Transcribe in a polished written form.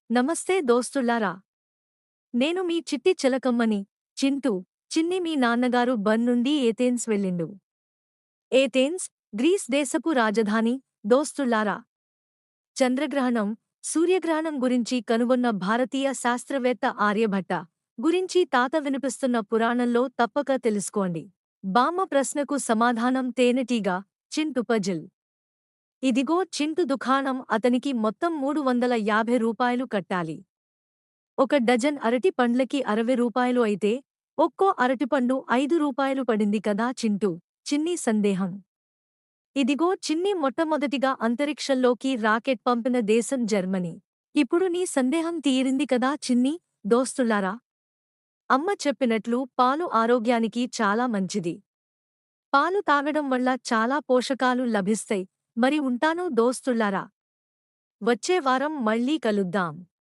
నమస్తే దోస్తులారా. నేను మీ చిట్టి చిలకమ్మని. చింటూ, చిన్ని మీ నాన్నగారు బన్ నుండి ఏథెన్స్ వెళ్ళిండు. ఏథెన్స్, గ్రీస్ దేశపు రాజధాని. దోస్తులారా, చంద్రగ్రహణం, సూర్యగ్రహణం గురించి కనుగొన్న భారతీయ శాస్త్రవేత్త ఆర్యభట్ట గురించి తాత వినిపిస్తున్న పురాణంలో తప్పక తెలుసుకోండి. బామ్మ ప్రశ్నకు సమాధానం తేనెటీగ. చింటు పజిల్. ఇదిగో చింటు దుకాణం. అతనికి మొత్తం 350 రూపాయలు కట్టాలి. ఒక డజన్ అరటి పండ్లకి 60 రూపాయలు అయితే ఒక్కో అరటిపండు 5 రూపాయలు పడింది కదా చింటూ. చిన్ని సందేహం. ఇదిగో చిన్ని మొట్టమొదటిగా అంతరిక్షంలోకి రాకెట్ పంపిన దేశం జర్మనీ. ఇప్పుడు నీ సందేహం తీరింది కదా చిన్ని. దోస్తులారా, అమ్మ చెప్పినట్లు పాలు ఆరోగ్యానికి చాలా మంచిది. పాలు తాగడం వల్ల చాలా పోషకాలు లభిస్తాయి. మరి ఉంటాను దోస్తులారా. వచ్చే వారం మళ్ళీ కలుద్దాం.